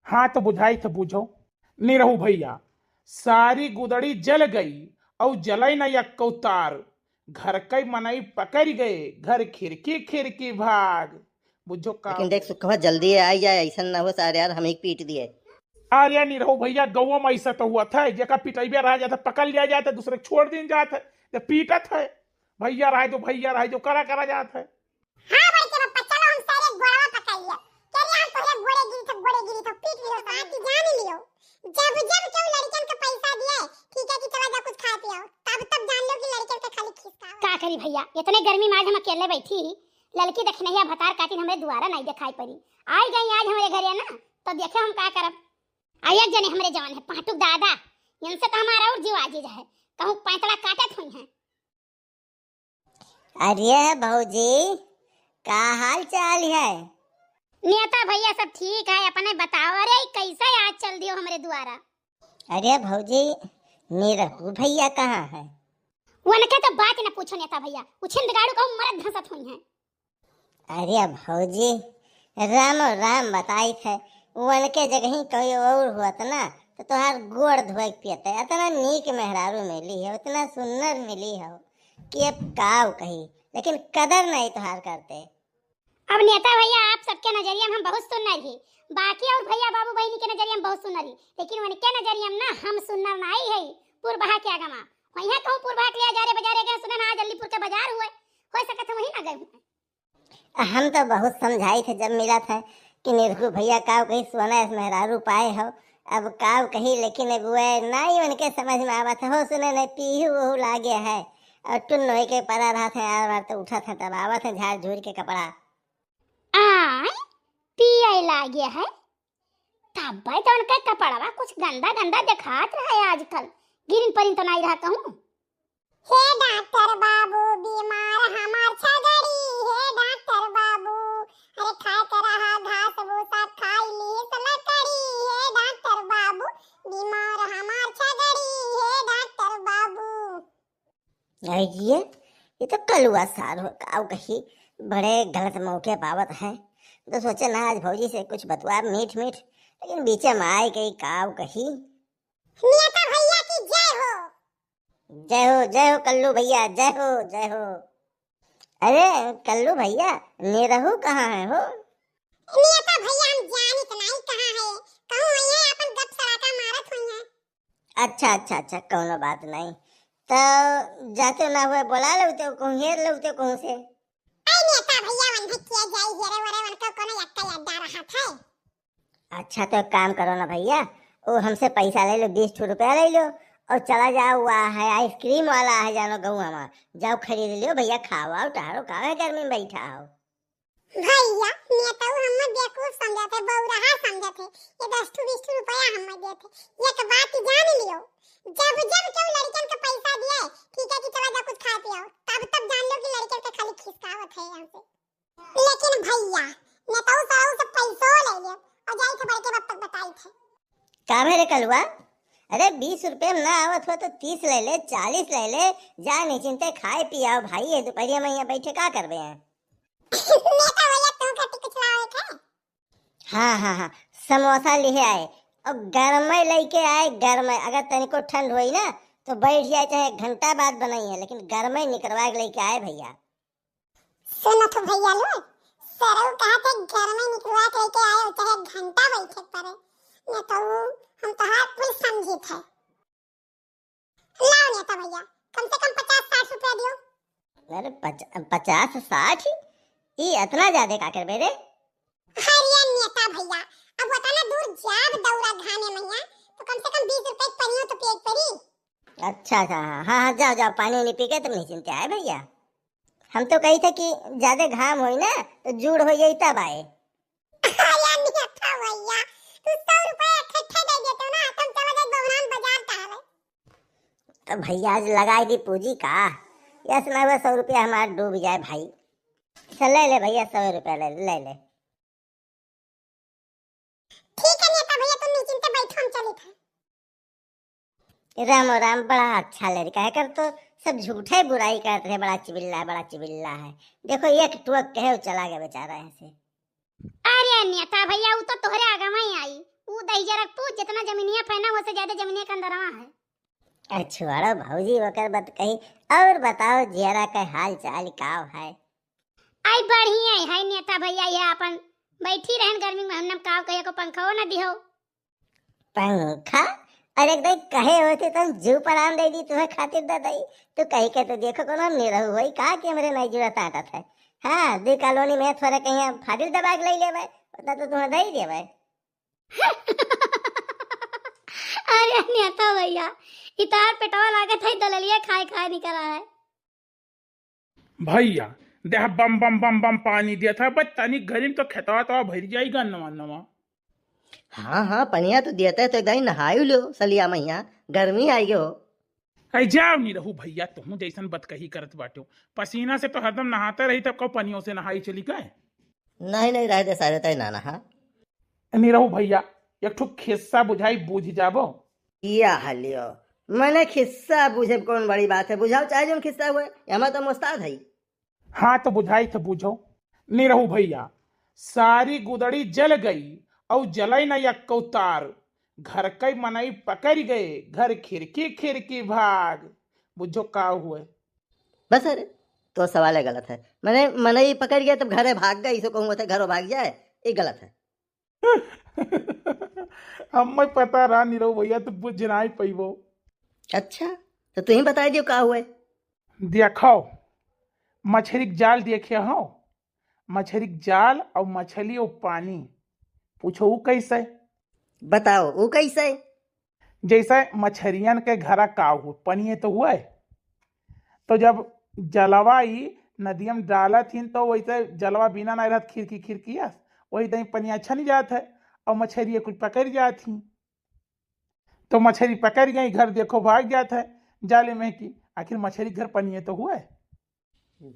हाँ तो बुझाई तो बुझो। निरहू भैया, सारी गुदड़ी जल गई और जलई न यक्को तार। घर कई मनई पकड़ गए, घर खिड़की खिड़की भाग। बुझो का लेकिन देख हुई। सुखवा जल्दी आई जाए, ऐसा ना हो सारे यार हमें पीट दिए। अरे निरहू भैया, गौ में ऐसा तो हुआ था, जेका पिटैबे रह जाता पकड़ लिया जाता, दूसरे को छोड़ दिन जाता है। तो पीटत है भैया रहे, जो भैया रहे, जो करा करा जाता है। हाँ बड़के पप्पा, चलो हम सारे गोड़वा पकड़ लियो। चलिए हम तोरे गोड़े गिरी तो पीट लियो, साथ ही जान लियो। जब जब क्यों लड़कन का पैसा दिए, ठीक है कि चला जा कुछ खा पियो, तब तब जान लो कि लड़कन का खाली खिसका। का करी भैया, इतने गर्मी में आज हम अकेले बैठी, लड़की देखनैया भतार काटिन हमरे दुआरा नहीं दिखाई पड़ी। आई गई आज हमारे घरे ना, तो देखे हम का करब। आया जने हमरे जवान है पाटू दादा, इनसे तो हमारा और जीव आजीज है, कहूं पैंतड़ा काटत हुई है। अरे भौजी, का हाल चाल है? नेता भैया सब ठीक है, अपने बताओ। अरे कैसे आज चल दियो हमरे द्वारा? अरे भौजी, निरहू भैया कहाँ है? उनके तो बात न पूछो नेता भैया, उछिंद गाड़ू कहूं मरद धंसत हुई है। अरे भौजी, राम राम बताई थे, उनके जगह ही कोई और हुआ था ना तो तोहार गोड़ धोए पियते। इतना नीक मेहरारू मिली है, उतना सुंदर मिली हो कि अब काव कही, लेकिन कदर नहीं तोहार करते। अब नेता भैया आप सबके नजरिए में हम बहुत सुंदर ही, बाकी और भैया बाबू बहनी के नजरिए में बहुत सुंदर ही, लेकिन उनके नजरिए में ना हम सुंदर नहीं है। पुरबहा के आगमा वहीं कहूं पुरबहा के लिए जा रे बाजारे गए, सुने ना जल्दीपुर के बाजार हुए, हो सकत वहीं ना गए। हम तो बहुत समझाई थे जब मिला था कि निरहू भैया काव कही सोना मेहरारू पाए हो, अब काव कही, लेकिन अब वो नहीं उनके समझ में आवत हो। सुने नहीं पीहू वहू लागे है और टुन होई के पड़ा रहा था यार, तो उठा था तब आवत है झाड़ झूर के कपड़ा। आय पिए लागे है, तब भाई तो उनका कपड़वा कुछ गंदा गंदा दिखात रहा है आजकल, गिरिन परिन तो नहीं रहा कहूं। हे डॉक्टर बाबू, बीमार हमार छगड़ी, हे डॉक्टर बाबू, अरे खाए कर रहा घास भूसा खाई ली सलकड़ी, हे डॉक्टर बाबू, बीमार हमार छगड़ी, हे डॉक्टर बाबू। ये तो कलुआ सार हो काव कही, बड़े गलत मौके पावत है। तो सोचे ना आज भौजी से कुछ बतवा मीठ मीठ, लेकिन बीचे में आए गई काव कही। नेता भैया की जय हो। जय हो कल्लू भैया, जय हो जय हो। अरे कल्लू भैया, निरहू कहाँ है हो? नेता भैया हम जानी तो नहीं कहाँ है, कहूं ये अपन गप सड़ाका मारत हुई है। अच्छा अच्छा अच्छा, कोनो बात नहीं, तो जाते ना हुए बुला लो तो कहूँ हेर लो तो कहूँ से। आई नेता भैया वन किया जाए हेरे वरे उनको कोनो यक्का लड्डा रहा था। अच्छा तो एक काम करो ना भैया, वो हमसे पैसा ले लो, 20 रुपया ले लो और चला जाओ। हुआ है आइसक्रीम वाला है जानो गौआ में, जाओ खरीद लियो भैया, खाओ आओ टहरो, काहे गर्मी में बैठा हो। भैया नेता हम बेवकूफ समझते, बौराहा समझते, ये 10-20 रुपया हम देते, एक बात जान लियो, जब जब क्यों लड़कन का पैसा दिए, ठीक है कि चला जा कुछ खा पियो, तब तब जान लो कि लड़कन का खाली खिसकावत है यहाँ से। लेकिन भैया नेताओं सारों से पैसों ले ले और जाई थे बड़के बाप तक बताई थे। का मेरे कलुआ, अरे 20 रुपये में ना आवत हो तो 30 ले ले, 40 ले ले, जा निश्चिंते खाए पियाओ भाई, ये दोपहरिया में यहाँ बैठे का करबे हैं। नेता भैया तू का टिकट लाओ थे। हाँ, समोसा लिए आए और गरमे लेके आए, गरमे। अगर तनिको ठंड हुई ना तो बैठ जाए, चाहे घंटा बाद बनाई है, लेकिन गरमे निकलवा के लेके आए भैया। सुनो तो भैया लो, सरऊ कहते घर में निकलवा के लेके आए हो, चाहे घंटा बैठे पड़े, नेता हम तो हाथ फुल समझी थे। लाओ नेता भैया, कम से कम 50-60 रुपया दियो। अरे 50-60, ये इतना ज्यादा का करबे रे? हरिया नेता भैया, अब उतना दूर जाब दौरा घाने मैया, तो कम से कम 20 रुपए पनियो तो पेट पड़ी। अच्छा, हाँ, जाओ जाओ, पानी नहीं पी के तुम निश्चिंते आए भैया। हम तो कही थे कि ज्यादा घाम होई ना तो जूड़ हो जाई तब आए। हरिया नेता भैया, तू 100 रुपए इकट्ठे दे देते ना, तुम चला जाए बहरान बाजार टहले। तो भैया आज लगाई दी पूंजी का, यस ना हुआ 100 रुपया हमारा डूब जाए भाई। चल ले ले भैया, 100 रुपया ले ले। ठीक है नेता भैया, तुम निश्चिंते बैठो, हम चले थे। राम राम, बड़ा अच्छा लड़का है, कर तो सब झूठे बुराई करते हैं, बड़ा चिबिल्ला है। देखो एक टुक कहे चला गया बेचारा ऐसे। अरे नेता भैया वो तो तोहरे आगे में ही आई, वो एजा रख पूछ जितना जमीनिया फैना उससे ज्यादा जमीनिया के अंदर है। छोड़ो भौजी वकर बात कही और बताओ जियरा का हाल चाल का है। आई बढ़िया है नेता भैया ये अपन बैठी रहन गर्मी में हमने काव कहे को पंखा ना दिहो। पंखा अरे देख कहे होते तुम जू पर आम दे दी तुम्हें खातिर दे दई तो कही के तो देखो कोनो निरहु होई का के हमरे नहीं जुड़त आटत है। हां दे कॉलोनी में थोड़ा कहीं फादिल दबा के ले लेबे ओता तो तुम्हें दे देबे। अरे नेता भैया इतार पेटवा लागत है दललिया खाए खाए निकल रहा है। भैया देह बम बम बम बम पानी दिया था बस तनी गरीम तो खेतवा तो भर जाएगा नवा नवा। हाँ हाँ पनिया तो देता है तो एकदम नहायु लो सलिया मैया गर्मी आई गयो। अरे जाओ नहीं रहू भैया तुम जैसन बत कही करत बाटो पसीना से तो हरदम नहाते रही तब कब पनियों से नहाई चली गए। नहीं नहीं रह दे सारे तय ना नहा। नहीं रहू भैया एक ठो खिस्सा बुझाई बूझ जाबो। किया हालियो मैंने खिस्सा बुझे कौन बड़ी बात है बुझाओ चाहे जो खिस्सा हुए हमें तो मुस्ताद है। हाँ तो बुझाई तो बुझो। नहीं रहू भैया सारी गुदड़ी जल गई और जलाई न यक्को तार घर कई मनई पकड़ गए घर खिड़की खिड़की भाग बुझो का हुए। बस अरे तो सवाल है गलत है मैंने मनई पकड़ गया तब घरे भाग गई इसे कहूँ घरों भाग जाए ये गलत है। हमें पता रहा नहीं रहू भैया तो बुझ ना ही पैबो। अच्छा तो तुम बता दियो का हुए। देखो मछली जाल देखे हो मछली जाल और मछली और पानी पूछो वो कैसे बताओ वो कैसे। जैसे मछरियन के घरा का हो पनिए तो हुआ तो जब जलवाई नदिया में डाला थी तो वैसे जलवा बिना नहीं रहत खिड़की खिड़की वही दही पनिया अच्छा नहीं जात है और मछरिया कुछ पकड़ जाती तो मछली पकड़ गई घर देखो भाग जाता है जाले में की आखिर मछली घर पनिए तो हुआ।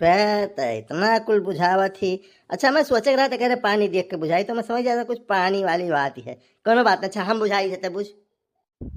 बात है इतना कुल बुझावा थी। अच्छा मैं सोच रहा था कह रहे पानी देख के बुझाई तो मैं समझ जाता कुछ पानी वाली बात ही है कोनो बात। अच्छा हम बुझाई देते बुझ।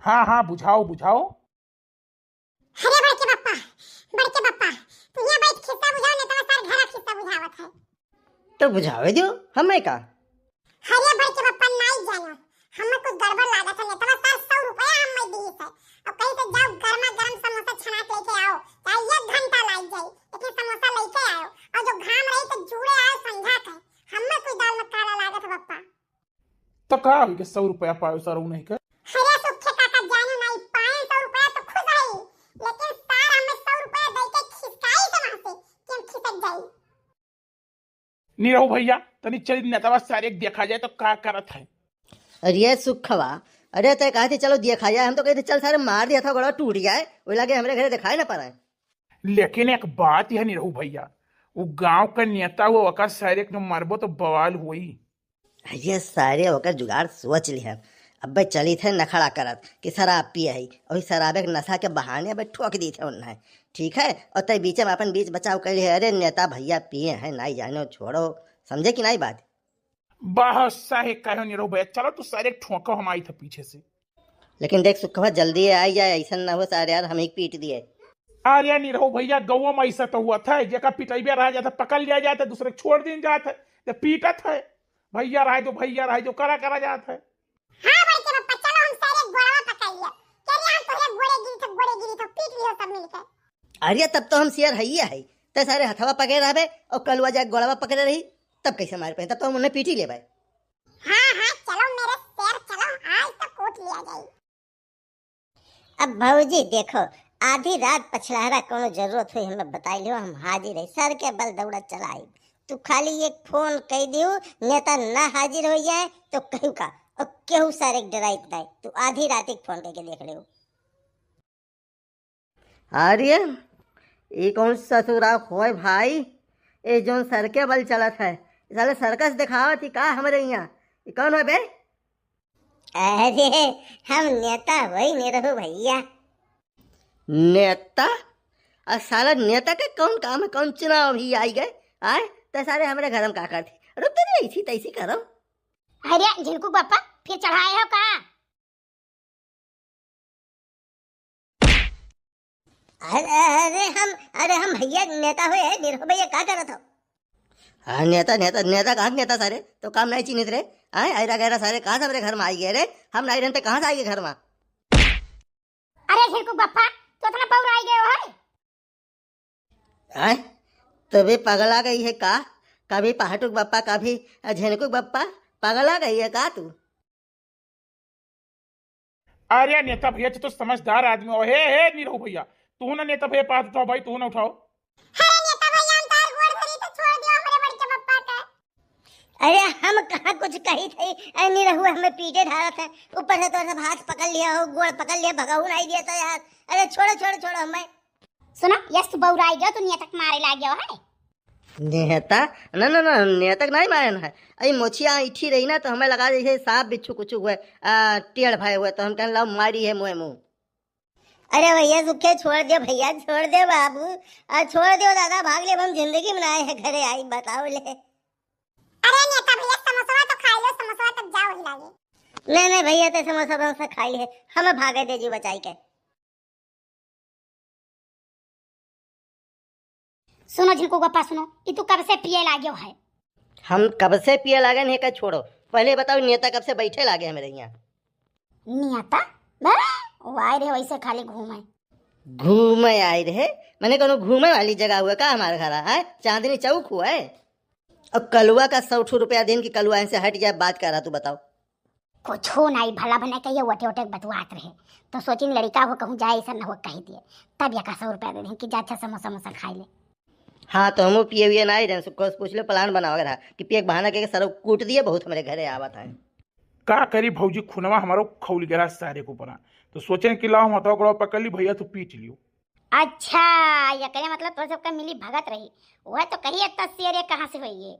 हाँ हाँ बुझाओ बुझाओ। अरे बड़के पप्पा तू यहाँ बैठ खिस्सा बुझाओ नहीं तो सर घरा खिस्सा बुझावत है। तो बुझावे दो हमें का। अरे बड़के पप्पा नहीं जानो हमें कुछ गड़बड़ लागत है नहीं तो सर 100 रुपया हमें दी है और कहीं से जाओ गर्मा गर्म समोसा छना के लेके आओ चाहे 1 घंटा लग जाए लेकिन समोसा लेके आओ और जो घाम रही तो जुड़े आओ संझा के हमें कोई दाल में काला लागत है पप्पा। तो कहा हुई कि 100 रुपया पायो सर नहीं कर। अरे सुखे काका जानो नहीं पाए 100 रुपया तो खुश है लेकिन सर हमें 100 रुपया दे के खिसकाई से वहां से कि हम खिसक जाए। नहीं रहू भैया तनी चली नेतावा सारे देखा जाए तो का करत है। अरे सुखवा अरे तय कहा थे चलो देखा जाए हम तो कहते चल सारे मार दिया था गड़ा टूट जाए वो लगे हमारे घरे दिखाई ना पड़ा। लेकिन एक बात यह नहीं रहू भैया वो गांव का नेता हुआ वका सारे को मारबो तो बवाल हुई। ये सारे होकर जुगाड़ सोच लिया अब भाई चली थे नखड़ा करत कि शराब पिए है और शराबे के नशा के बहाने अब ठोक दी थे उन्हें ठीक है और तय बीच में अपन बीच बचाव कर लिए अरे नेता भैया पिए हैं नहीं जानो छोड़ो समझे कि नहीं बात। बहुत साहे कहो नहीं रहू भैया चलो तो सारे ठोको हम आई थे पीछे से। लेकिन देख सुखवा जल्दी आई जाए ऐसा ना हो सारे यार हमें पीट दिए। अरे नहीं रहू भैया गौ में ऐसा तो हुआ था जेका पिटैबे रह जाता पकड़ लिया जाता दूसरे छोड़ दिन जाता है पीटत है भैया रहे जो करा करा जाता है। हां बड़के पप्पा चलो हम सारे गोड़वा पकड़ लिया चलिए हम तो गोड़े गिरी तो पीट लियो सब मिलकर। अरे तब तो हम शेयर है तो सारे हथवा पकड़े रहे और कलवा जाए गोड़वा पकड़े रही तब कैसे मार पे तब तो हम उन्हें पीट ही ले भाई। हां चलो मेरे शेर चलो आज तो कोट लिया जाए। अब भौजी देखो आधी रात पछलारा कोनो जरूरत हुई हमें बताई लो हम हाजिर है सर के बल दौड़ा चलाई तू खाली एक फोन कह दियो नेता ना हाजिर हो जाए तो कहू का और केहू सारे डराई नहीं तू आधी रात एक फोन करके देख लियो। अरे ये कौन ससुरा होए भाई ये जो सर के बल चलत है साले सर्कस दिखावा थी का हमारे यहाँ ये कौन है बे। अरे हम नेता वही नहीं रहो भैया। नेता और साला नेता के कौन काम है कौन चुनाव भी आई गए आए तो सारे हमारे घर में का करते रुक तो नहीं ऐसी तैसी करो। अरे झिनकू पापा फिर चढ़ाए हो का। अरे हम भैया नेता हुए है निरहो भैया क्या करत हो। हाँ नेता नेता नेता कहाँ के नेता सारे तो काम नहीं चिन्हित रे। आए आयरा गहरा सारे कहाँ से मेरे घर में आई गए रे। हम नहीं रहते कहाँ से आई गए घर में। अरे झिरकू बप्पा तो इतना पौर आई गए हो है। आए तभी पगला गई है का। कभी पहाटुक बप्पा कभी झेनकुक बप्पा पगला गई है का तू। अरे नेता भैया तो समझदार आदमी हो। हे नीरहू भैया तू ना नेता भैया पास उठाओ भाई, तू ना उठाओ। अरे नेता भैया हम तार गोड़ धरी तो छोड़ दियो हमरे बड़के बप्पा के। अरे हम कहाँ कुछ कही थे, नहीं रहुआ हमें पीटे ढाला था, ऊपर से तो सब हाथ पकड़ लिया हो, गोड़ पकड़ लिया, भगाऊ नहीं दिया था यार। अरे छोड़ो छोड़ो छोड़ो हमें। सुना यस तू बौर आई गयो तो नियतक मारे लाग गयो है। नेता ना ना ना नेतक नहीं मारना है। अरे मोछिया इठी रही ना तो हमें लगा जैसे सांप बिच्छू कुछ हुए टेढ़ भाई हुए तो हम कहने लगा मारी है मुँह मुँह। अरे भैया सुखे छोड़ दो भैया, छोड़ दे बाबू, छोड़ दो दादा, भाग ले, हम जिंदगी बनाए है घरे आई बताओ ले। अरे नेता भैया समोसा तो खा लो, समोसा तक जाओ ही लागे। नहीं नहीं भैया तो समोसा खा लिए, हमें भागे दे जी बचाई के। सुनो झिरकू बप्पा सुनो, ये तू कब से पिए लागयो है। हम कब से पिए लागे नहीं का छोड़ो, पहले बताओ नेता कब से बैठे लागे हमें यहाँ। नियता वो आए रहे वैसे खाली घूमे घूमे आए रहे मैंने कोनो घूमे वाली जगह हुआ का हमारे घर है। चांदनी चौक हुआ है और कलुआ का 100 रुपया दिन की कलुआ से हट जाए बात कर रहा तू बताओ। कुछ हो नहीं भला बना कहिए वटे वटे बतवात रहे तो सोचिन लड़का हो कहूँ जाए ऐसा न हो कह दिए तब या 100 रुपया दे दें कि जा अच्छा समोसा समोसा खाई ले। हाँ तो हम पिए हुए ना ही रहे, पूछ लो प्लान बनाओ रहा कि पिए बहाना के सर कूट दिए बहुत हमारे घरे आवा था। का करी भौजी खुनवा हमारो खौल गिरा सारे को परा तो सोचें कि लाओ हथवा करो पकड़ ली भैया तो पीट लियो। अच्छा ये करे मतलब तो सबका मिली भगत रही वह तो कही 80 कहाँ से हुई है।